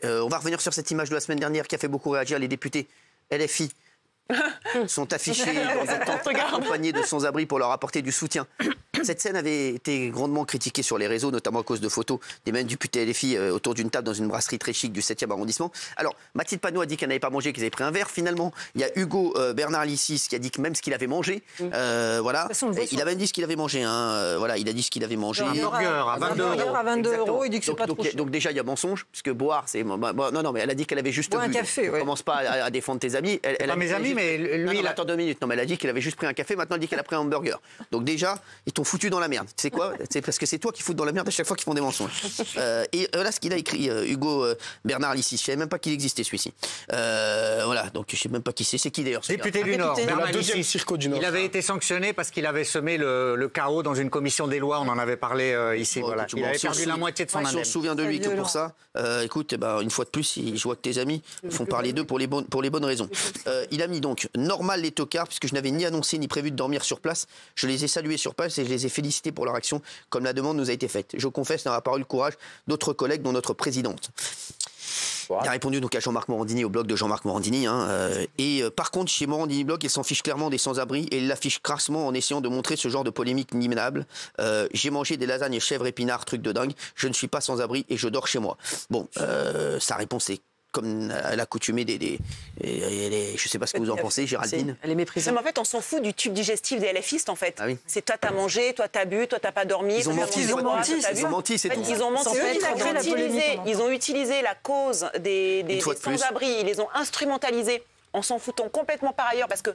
On va revenir sur cette image de la semaine dernière qui a fait beaucoup réagir. Les députés LFI sont affichés dans un temps accompagnés de sans-abri pour leur apporter du soutien. Cette scène avait été grandement critiquée sur les réseaux, notamment à cause de photos des mêmes députés LFI autour d'une table dans une brasserie très chic du 7e arrondissement. Alors, Mathilde Panot a dit qu'elle n'avait pas mangé, qu'ils avaient pris un verre. Finalement, il y a Hugo Bernard Licis qui a dit que même ce qu'il avait mangé. Voilà. Il a même dit ce qu'il avait mangé. Voilà, il a dit ce qu'il avait mangé. Un burger à 22 €. À 22 €, il dit que c'est pas trop cher. Donc déjà, il y a mensonge, puisque boire, c'est... Non, mais elle a dit qu'elle avait juste bu. Un café, ne commence pas à défendre tes amis. Pas mes amis, mais lui, il attend 2 minutes. Non, mais elle a dit qu'elle avait juste pris un café. Maintenant, elle dit qu'elle a pris un hamburger. Donc déjà, ils t'ont foutu dans la merde. Tu sais quoi? C'est parce que c'est toi qui fous dans la merde à chaque fois qu'ils font des mensonges. Et voilà ce qu'il a écrit, Hugo Bernard Licis. Je ne savais même pas qu'il existait, celui-ci. Voilà, donc je ne sais même pas qui c'est. C'est qui d'ailleurs? Député du Nord, Bernard Licis. Il avait été sanctionné parce qu'il avait semé le chaos dans une commission des lois. On en avait parlé ici. Voilà. Il avait perdu la moitié de son indemnité. On se souvient de lui que pour ça. Écoute, une fois de plus, je vois que tes amis font parler d'eux pour les bonnes raisons. Il a mis donc normal les tocards, puisque je n'avais ni annoncé ni prévu de dormir sur place. Je les ai salués sur place et je les ai félicités pour leur action, comme la demande nous a été faite. Je confesse n'avoir pas eu le courage d'autres collègues, dont notre présidente. Il a répondu donc à Jean-Marc Morandini, au blog de Jean-Marc Morandini. Par contre, chez Morandini Blog, il s'en fiche clairement des sans-abri et il l'affiche crassement en essayant de montrer ce genre de polémique minable. J'ai mangé des lasagnes chèvre épinard, truc de dingue. Je ne suis pas sans-abri et je dors chez moi. Bon, sa réponse est comme à l'accoutumée je sais pas ce que vous en pensez, Géraldine. Elle est méprisante. Mais en fait, on s'en fout du tube digestif des LFistes, en fait. Ah oui. C'est toi, t'as mangé, toi, t'as bu, toi, t'as pas dormi. Ils ont menti, c'est tout. Ils ont menti, ils ont utilisé la cause des sans-abri, ils les ont instrumentalisés en s'en foutant complètement par ailleurs, parce qu'à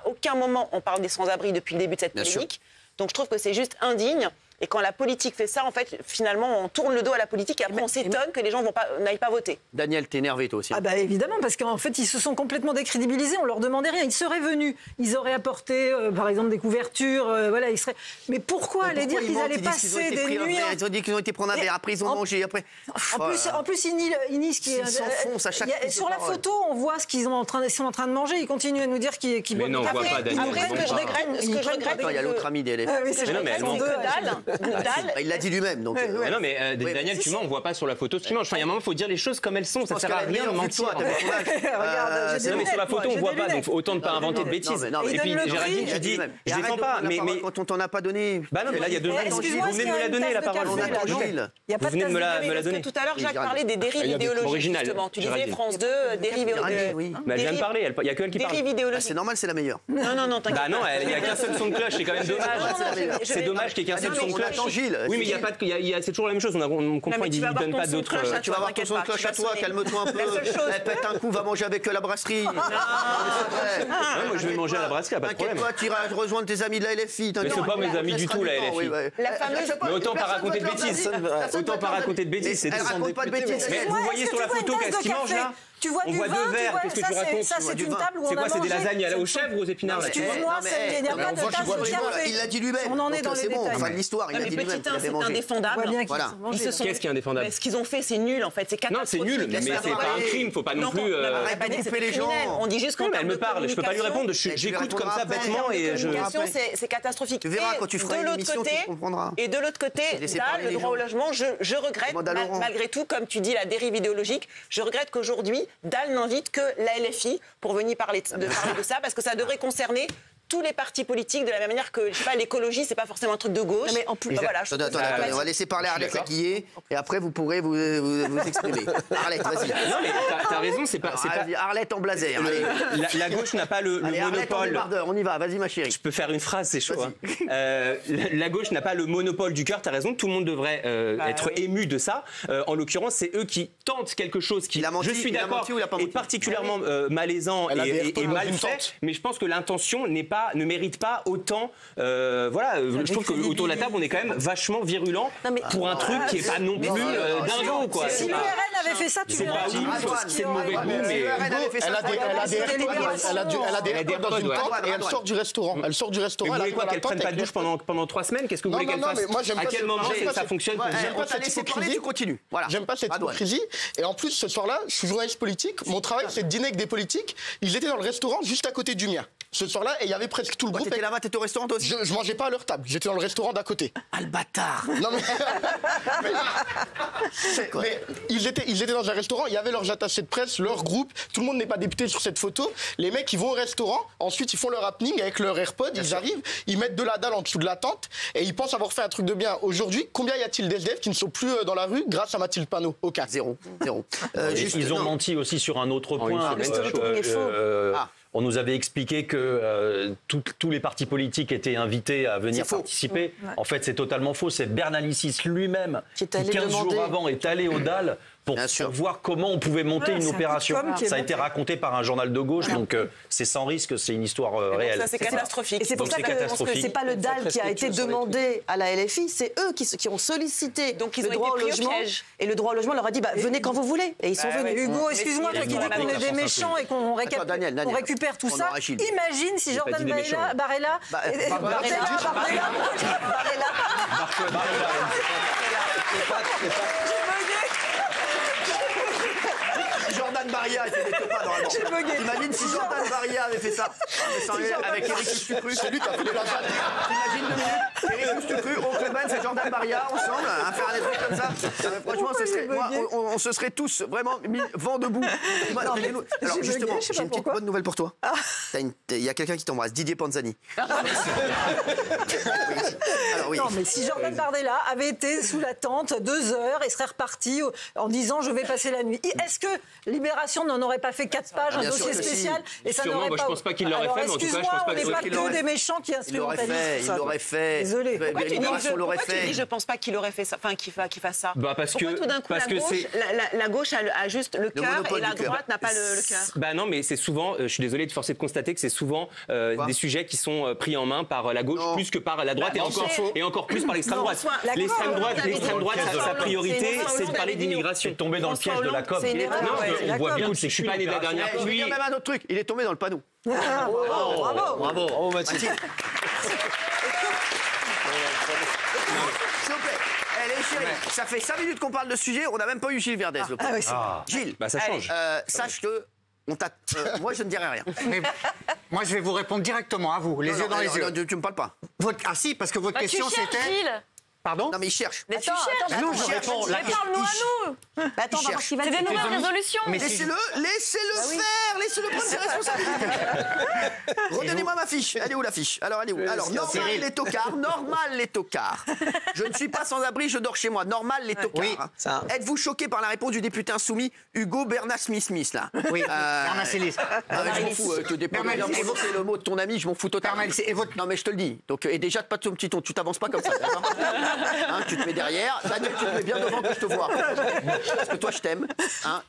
aucun moment on parle des sans-abri depuis le début de cette polémique. Donc je trouve que c'est juste indigne. Et quand la politique fait ça, en fait, finalement, on tourne le dos à la politique et après on s'étonne que les gens n'aillent pas voter. Daniel, t'es énervé toi aussi. Ah bah évidemment, parce qu'en fait, ils se sont complètement décrédibilisés, on leur demandait rien. Ils seraient venus, ils auraient apporté, par exemple, des couvertures, voilà, ils seraient... Mais pourquoi aller dire qu'ils allaient passer des nuits... Ils ont dit qu'ils ont été prendre un verre, après ils ont mangé, après... En plus, ils disent qu'ils s'enfoncent à chaque... Sur la photo, on voit ce qu'ils sont en train de manger, ils continuent à nous dire qu'ils boivent... Mais non, on voit pas, Daniel. Après, ce que je regrette... Il y a l'autre ami des LFI. Il l'a dit lui-même. Donc, mais non, mais Daniel, tu mens, on voit pas sur la photo ce qu'il mange. Enfin, il y a un moment, il faut dire les choses comme elles sont. Ça sert à rien de mentir. Regarde, non, mais sur la photo, on voit pas, donc autant ne pas inventer de bêtises. Et puis, Géraldine, tu dis, je défends pas, mais quand on t'en a pas donné. Bah non, mais là, il y a 2 minutes. Vous venez de me la donner, la parole. Vous venez de me la donner. Tout à l'heure, Jacques parlait des dérives idéologiques, justement. Tu disais France 2, dérives idéologiques. Mais elle vient de parler, il y a que elle qui parle. C'est normal, c'est la meilleure. Non, t'inquiète. Bah non, il y a qu'un seul son de cloche, c'est quand même dommage. C'est dommage qu'il y ait qu'un seul son de cloche. Oui, mais il y a pas de, c'est toujours la même chose. On comprend, il ne donne pas d'autres. Tu vas avoir ton son de cloche à toi, calme-toi un peu. Elle pète un coup, va manger avec la brasserie. Moi, je vais manger à la brasserie, pas de problème. Toi, tu iras rejoindre tes amis de la LFI. Mais c'est pas mes amis du tout, la LFI. Mais autant pas raconter de bêtises. Autant pas raconter de bêtises. Elle raconte pas de bêtises. Mais vous voyez sur la photo qu'est-ce qu'il mange là? On voit 2 verres, qu'est-ce que tu racontes? Ça, c'est une table où on a C'est quoi, c'est des mangé. lasagnes aux chèvres ou aux épinards? Excuse-moi, il n'y a pas de tasse de café. Il l'a dit lui-même. On en est dans les détails. C'est bon, fin de détails. l'histoire, il l'a dit lui-même. Petit 1, c'est indéfendable. Voilà. Qu'est-ce qui est indéfendable? Ce qu'ils ont fait, c'est nul en fait. C'est catastrophique. Non, c'est nul, mais c'est pas un crime, faut pas non plus. Arrête de couper les gens. On dit juste qu'elle me parle, je peux pas lui répondre. J'écoute comme ça bêtement et je. C'est catastrophique. Tu verras quand tu feras une émission, tu comprendras. Et de l'autre côté, le droit au logement, je regrette malgré tout, comme tu dis, la dérive idéologique. Je regrette qu'aujourd'hui, Dalle n'invite que la LFI pour venir parler de ça, parce que ça devrait concerner tous les partis politiques, de la même manière que, je sais pas, l'écologie, c'est pas forcément un truc de gauche. Mais en plus, voilà, attendez, on va laisser parler Arlette Laquillier, et après vous pourrez vous exprimer. Arlette, vas-y. Non, mais t'as raison, c'est pas... Arlette en blazer. La gauche n'a pas le monopole... On y va, vas-y ma chérie. Je peux faire une phrase, c'est chaud. La gauche n'a pas le monopole du cœur, t'as raison, tout le monde devrait être ému de ça. En l'occurrence, c'est eux qui tentent quelque chose qui, je suis d'accord, est particulièrement malaisant et mal fait, mais je pense que l'intention ne mérite pas autant. Je trouve qu'autour de la table, on est quand même vachement virulent pour un truc qui n'est pas non plus dingo, quoi. Si l'URL avait fait ça, tu verrais. C'est de mauvais goût, mais... Elle a des AirPods dans une tente et elle sort du restaurant. Elle sort du restaurant. Vous voulez quoi, qu'elle prenne pas de douche pendant 3 semaines? Qu'est-ce que vous voulez qu'elle fasse? À quel moment ça fonctionne? J'aime pas cette hypocrisie, tu continues. J'aime pas cette hypocrisie. Et en plus, ce soir-là, je suis journaliste politique. Mon travail, c'est de dîner avec des politiques. Ils étaient dans le restaurant juste à côté du mien. ce soir-là et il y avait presque tout le groupe. T'étais là-bas, t'étais au restaurant aussi? Je mangeais pas à leur table, j'étais dans le restaurant d'à côté. Ah, le bâtard. Non mais ils étaient dans un restaurant, il y avait leurs attachés de presse, leur groupe, tout le monde n'est pas député sur cette photo. Les mecs ils vont au restaurant, ensuite ils font leur happening avec leur AirPod, ils arrivent, ils mettent de la dalle en dessous de la tente et ils pensent avoir fait un truc de bien. Aujourd'hui, combien y a-t-il d'SDF qui ne sont plus dans la rue grâce à Mathilde Panot? Aucun. Zéro. Ils ont menti aussi sur un autre point. On nous avait expliqué que tous les partis politiques étaient invités à venir participer. En fait, c'est totalement faux. C'est Bernalicis lui-même qui 15 jours avant est allé au DAL pour voir comment on pouvait monter une opération. Ça a été raconté par un journal de gauche, donc c'est sans risque, c'est une histoire réelle. C'est catastrophique. Et c'est pour ça que c'est pas le DAL qui a été demandé à la LFI, c'est eux qui ont sollicité le droit au logement. Et le droit au logement leur a dit venez quand vous voulez. Et ils sont venus. Hugo, excuse-moi, toi qui dis qu'on est des méchants et qu'on récupère tout ça. Imagine si Jordan Bardella. Jordan Bardella était des copains normalement. J'ai bugué. Imagine si Jordan Bardella avait fait ça avec Éric Ustupru. C'est lui qui a fait les lasagnes. Imagine 2 minutes, Éric Ustupru, Oncle Ben, c'est Jordan Bardella ensemble, à faire des trucs comme ça. Franchement, on se serait tous vraiment mis vent debout. Alors justement, j'ai une petite bonne nouvelle pour toi. Il y a quelqu'un qui t'embrasse, Didier Panzani. Non, mais si Jordan Bardella avait été sous la tente 2 heures et serait reparti en disant je vais passer la nuit, est-ce que Libération n'en aurait pas fait 4 pages, un dossier spécial et ça n'aurait pas... Je pense pas qu'il l'aurait fait, mais en tout cas, je pense pas on n'est pas que des méchants qui instrumentalisent tout ça. Il l'aurait fait. Désolé. Libération l'aurait fait. Tu dis je pense pas qu'il aurait fait ça, enfin qu'il fasse ça. Parce que tout d'un coup la gauche a juste le cœur et la droite n'a pas le cœur. Non, mais c'est souvent, je suis désolé de forcer de constater que c'est souvent des sujets qui sont pris en main par la gauche plus que par la droite et encore plus par l'extrême droite. L'extrême droite, sa priorité, c'est de parler d'immigration. Tombé dans le piège de la com. On voit bien que je suis pas né la dernière pluie. Il y a même un autre truc, il est tombé dans le panneau. Bravo Mathilde. S'il vous plaît. Allez chérie, ça fait 5 minutes qu'on parle de ce sujet, on n'a même pas eu Gilles Verdez. Gilles, ça change. Sache que moi je ne dirai rien. Mais moi je vais vous répondre directement à vous, les yeux dans les yeux. Tu me parles pas. Ah si, parce que votre question c'était... Pardon? Non mais il cherche. Mais tu cherches. Non, je réponds. Parle-nous à nous. Attends, on va voir ce qu'il va dire. C'est des nouvelles résolutions. Laissez-le faire, laissez-le prendre ses responsabilités. Redonnez-moi ma fiche. Elle est où la fiche? Alors, elle est où? Alors, normal les tocards. Je ne suis pas sans abri, je dors chez moi. Normal les tocards. Oui, ça. Êtes-vous choqué par la réponse du député insoumis Hugo Bernat-Smith là? Oui, Bernat-Célis. Je m'en fous, c'est le mot de ton ami, je m'en fous totalement. Non mais je te le dis. Donc, et déjà, pas de ton petit ton, tu t'avances pas comme ça. Tu te mets derrière, Daniel, tu te mets bien devant que je te vois. Parce que toi, je t'aime.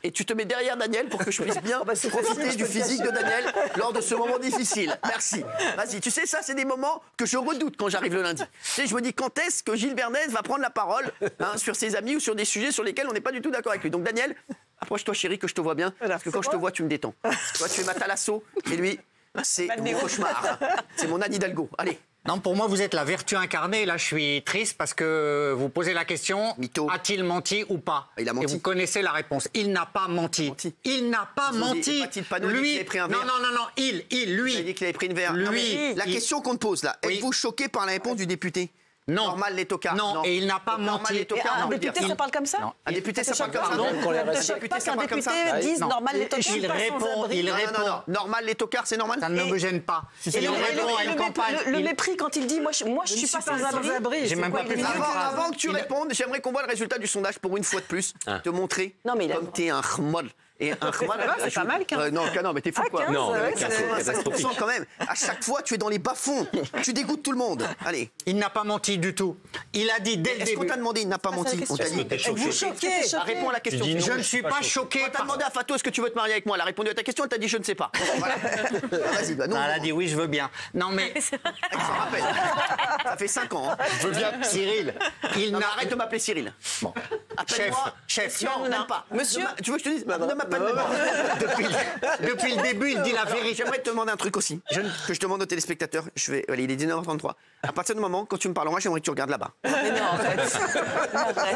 Et tu te mets derrière Daniel pour que je puisse bien profiter du physique de Daniel lors de ce moment difficile. Merci. Vas-y, tu sais, ça, c'est des moments que je redoute quand j'arrive le lundi. Tu sais, je me dis, quand est-ce que Gilles Verdez va prendre la parole sur ses amis ou sur des sujets sur lesquels on n'est pas du tout d'accord avec lui. Donc, Daniel, approche-toi, chérie, que je te vois bien. Parce que quand je te vois, tu me détends. Toi, tu es ma Thalasso et lui, c'est mon cauchemar. C'est mon Anne Hidalgo. Allez. Non, pour moi, vous êtes la vertu incarnée. Là, je suis triste parce que vous posez la question, a-t-il menti ou pas? Il a menti. Et vous connaissez la réponse. Il n'a pas menti. Il n'a pas menti. Lui, il a pris un verre. Non, lui. Il a dit qu'il avait pris une verre. Lui. La question qu'on te pose là, êtes-vous choqué par la réponse du député? Non. Normal les tocards. Non, et il n'a pas menti. Un député, ça parle comme ça? Un député, ça parle comme ça? Non, qu'un député dise normal les tocards. Il répond. Non. Normal les tocards, c'est normal? Ça ne me gêne pas. Il répond à une campagne. Le mépris quand il dit moi je suis pas sans abri. J'ai même pas pu faire une phrase. Avant que tu répondes, j'aimerais qu'on voit le résultat du sondage pour une fois de plus. Te montrer comme t'es un rmol. Et un c'est pas mal, 15. Non, mais t'es fou, quoi. 15, non, ouais, 15% quand même. À chaque fois, tu es dans les bas-fonds. Tu dégoûtes tout le monde. Allez. Il n'a pas menti du tout. Il a dit dès le début. Est-ce qu'on t'a demandé il n'a pas menti? On t'a dit. Êtes-vous choqué? Réponds à la question. Je ne suis pas choqué. Quand t'as demandé à Fatou est-ce que tu veux te marier avec moi, elle a répondu à ta question, elle t'a dit je ne sais pas. Voilà. Vas-y, elle a dit oui, je veux bien. Non, mais. Elle s'en rappelle. Ça fait 5 ans. Je veux bien. Cyril. Arrête de m'appeler Cyril. Bon. Chef. Non, même pas. Monsieur. Tu veux que je te dise? Ne m'a pas demandé. Depuis le début, il dit la vérité. J'aimerais te demander un truc aussi, que je demande aux téléspectateurs. Allez, il est 19h33. À partir du moment, quand tu me parles, moi, j'aimerais que tu regardes là-bas. Mais non, en fait.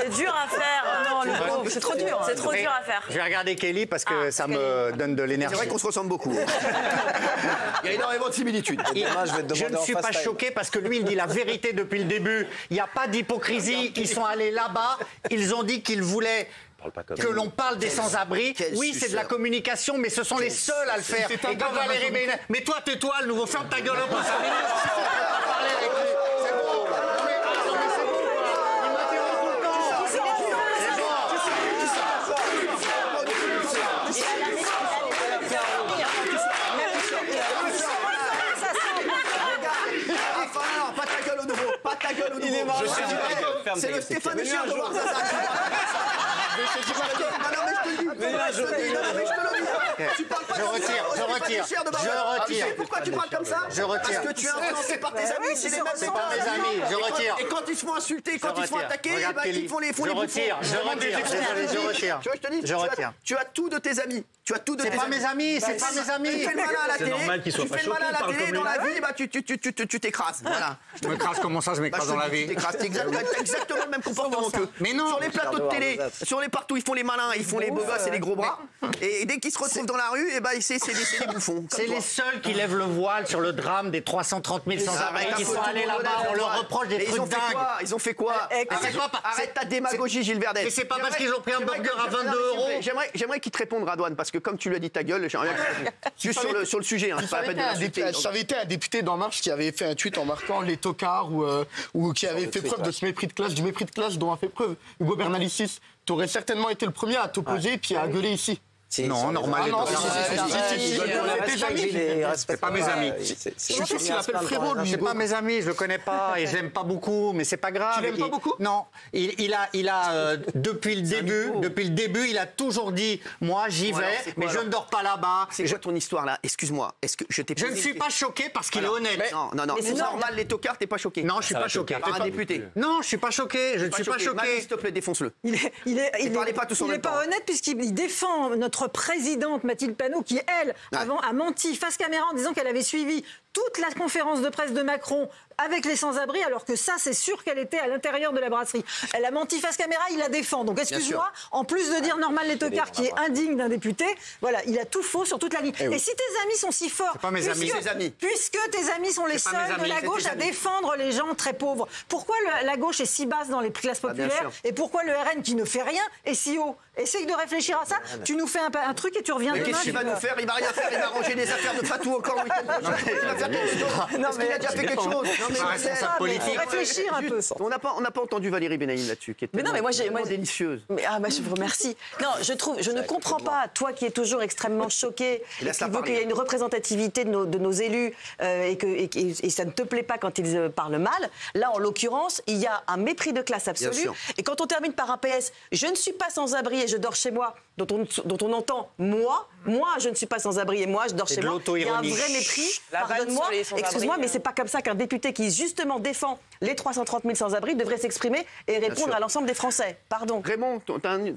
C'est dur à faire. Non, le pauvre, c'est trop dur. C'est trop dur à faire. Je vais regarder Kelly parce que ça me donne de l'énergie. C'est vrai qu'on se ressemble beaucoup. Il y a énormément de similitudes. Je ne suis pas choqué parce que lui, il dit la vérité depuis le début. Il n'y a pas d'hypocrisie. Ils sont allés là-bas. Ils ont dit qu'ils voulaient que l'on parle des sans-abri. Oui, c'est de la communication, mais ce sont les seuls à le faire. Et quand Valérie Bénard... Mais toi, tais-toi, le nouveau, ferme ta gueule au bout de 5 minutes. On va parler avec lui. C'est bon. Mais c'est bon, quoi. Il m'interrompt tout le temps. C'est bon. Pas ta gueule au nouveau. Pas ta gueule au nouveau. C'est le Stéphane Chien de voir ça. Tu parles pas. Je retire. Pourquoi tu parles comme ça? Je retire. Parce que tu es influencé par tes amis. C'est les mêmes. C'est pas mes amis. Je retire. Et quand ils se font insulter, quand ils se font attaquer, ils font les bouffons. Je retire. Désolé, je retire. Tu vois, je te dis. Je retire. Tu as tout de tes amis. Tu as tout de tes amis. C'est pas mes amis. C'est pas mes amis. Tu fais le malin à la télé. C'est normal qu'ils soient pas choqués. Tu fais le malin à la télé. Dans la vie, tu t'écrases. Voilà. Je m'écrase comment ça? Je m'écrase dans la vie. C'est exactement le même comportement qu'eux. Mais non. Sur les plateaux de télé, sur les partout, ils font les malins, ils font les beaux gosses et les gros bras. Et dès qu'ils se retrouvent dans la rue, c'est des bouffons. C'est les seuls qui lèvent le voile sur le drame des 330 000 sans-abri qui sont allés là-bas. On leur reproche des trucs dingues. Ils ont fait quoi? Arrête ta démagogie, Gilles Verdez. Et c'est pas parce qu'ils ont pris un burger à 22 €. J'aimerais qu'il te réponde, Radouane, parce que comme tu lui as dit ta gueule, j'aimerais bien juste sur le sujet. Ça avait été un député d'En Marche qui avait fait un tweet en marquant les tocards ou qui avait fait preuve de ce mépris de classe, du mépris de classe dont a fait preuve Hugo Bernalicis. Tu aurais certainement été le premier à t'opposer puis à gueuler ici. Non, normal. C'est pas mes amis. C'est pas mes amis, je le connais pas et je l'aime pas beaucoup, mais c'est pas grave. Tu l'aimes pas beaucoup? Non, il a depuis le début, il a toujours dit moi j'y vais, mais je ne dors pas là-bas. C'est quoi ton histoire là? Excuse-moi, est-ce que je t'ai Je ne suis pas choqué parce qu'il est honnête. Non, c'est normal les tocards, t'es pas choqué. Non, je suis pas choqué. Par un député. Non, je suis pas choqué, je ne suis pas choqué. S'il te plaît, défonce-le. Il est pas honnête puisqu'il défend notre présidente Mathilde Panot qui, elle, avant a menti face caméra en disant qu'elle avait suivi toute la conférence de presse de Macron avec les sans-abri, alors que ça, c'est sûr qu'elle était à l'intérieur de la brasserie. Elle a menti face caméra, il la défend. Donc, excuse-moi, en plus de dire Norman Les Tocards, qui est indigne d'un député, voilà, il a tout faux sur toute la ligne. Et si tes amis sont si forts, puisque tes amis sont les seuls de la gauche à défendre les gens très pauvres, pourquoi la gauche est si basse dans les classes populaires et pourquoi le RN, qui ne fait rien, est si haut? Essaye de réfléchir à ça. Tu nous fais un truc et tu reviens demain. Qu'est-ce qu'il va nous faire? Il va rien faire, il va ranger les affaires de Fatou encore le week-end prochain. Il va faire quelque chose. Est-ce qu'il a déjà fait quelque chose? Responsable politique. Réfléchir un peu. On n'a pas entendu Valérie Benaïm là-dessus, qui est tellement délicieuse. Je vous remercie. Non, je ne comprends pas, toi qui es toujours extrêmement choqué, qui veut qu'il y ait une représentativité de nos élus et ça ne te plaît pas quand ils parlent mal. Là, en l'occurrence, il y a un mépris de classe absolu. Et quand on termine par un PS, je ne suis pas sans abri et je dors chez moi, dont on entend moi, je ne suis pas sans abri et moi, je dors chez moi. Il y a un vrai mépris. Pardonne-moi, excuse-moi, mais c'est pas comme ça qu'un député qui justement défend les 330 000 sans-abri devrait s'exprimer et répondre à l'ensemble des Français. Pardon. Raymond,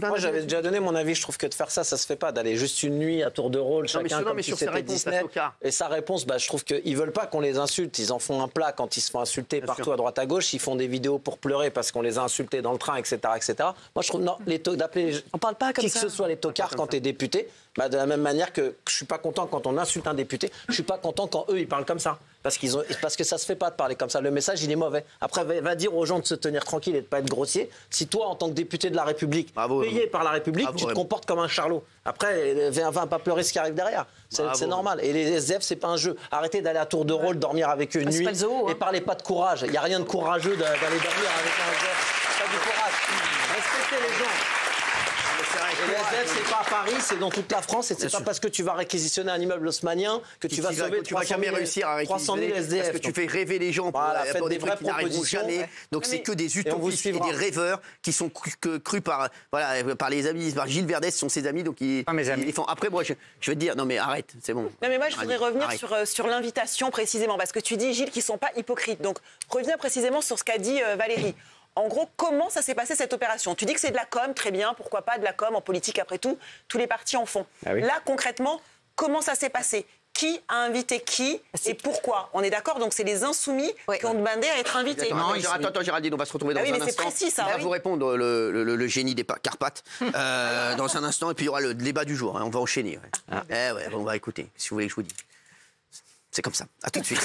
moi j'avais déjà donné mon avis. Je trouve que de faire ça se fait pas. D'aller juste une nuit à tour de rôle, chacun comme si c'était Disney. Et sa réponse, je trouve qu'ils veulent pas qu'on les insulte. Ils en font un plat quand ils se font insulter partout à droite à gauche. Ils font des vidéos pour pleurer parce qu'on les a insultés dans le train, etc., etc. Moi je trouve d'appeler. On parle pas comme qui que ce soit les tocards quand t'es député. De la même manière que je suis pas content quand on insulte un député, je suis pas content quand eux ils parlent comme ça. Parce que ça se fait pas de parler comme ça. Le message il est mauvais. Après va dire aux gens de se tenir tranquille et de pas être grossier. Si toi en tant que député de la République, payé par la République, tu te comportes comme un charlot. Après va pas pleurer ce qui arrive derrière. C'est normal. Et les SDF c'est pas un jeu. Arrêtez d'aller à tour de rôle dormir avec eux une nuit et parlez pas de courage. Il y a rien de courageux d'aller dormir avec un SDF. Pas du courage. Respectez les gens. Et les SDF, c'est pas à Paris, c'est dans toute la France. Et c'est pas parce que tu vas réquisitionner un immeuble haussmannien que tu vas sauver 300 000 SDF. Parce que tu fais rêver les gens. Faites des vraies propositions. Donc c'est que des utopistes et des rêveurs qui sont crus par les amis. Par Gilles Verdez, ce sont ses amis. Donc ils font. Après, moi, je vais te dire, non mais arrête, c'est bon. Non mais moi, je voudrais revenir sur l'invitation précisément. Parce que tu dis, Gilles, qu'ils ne sont pas hypocrites. Donc reviens précisément sur ce qu'a dit Valérie. En gros, comment ça s'est passé cette opération? Tu dis que c'est de la com, très bien, pourquoi pas de la com en politique après tout, tous les partis en font. Ah oui. Là, concrètement, comment ça s'est passé? Qui a invité qui et pourquoi? On est d'accord, donc c'est les insoumis qui ont demandé à être invités. Attends, Géraldine, on va se retrouver dans un instant. C'est précis, ça. On va vous répondre le génie des Carpates dans un instant, et puis il y aura le débat du jour. Hein, on va enchaîner. Ouais. On va écouter, si vous voulez que je vous dise. C'est comme ça. À tout de suite.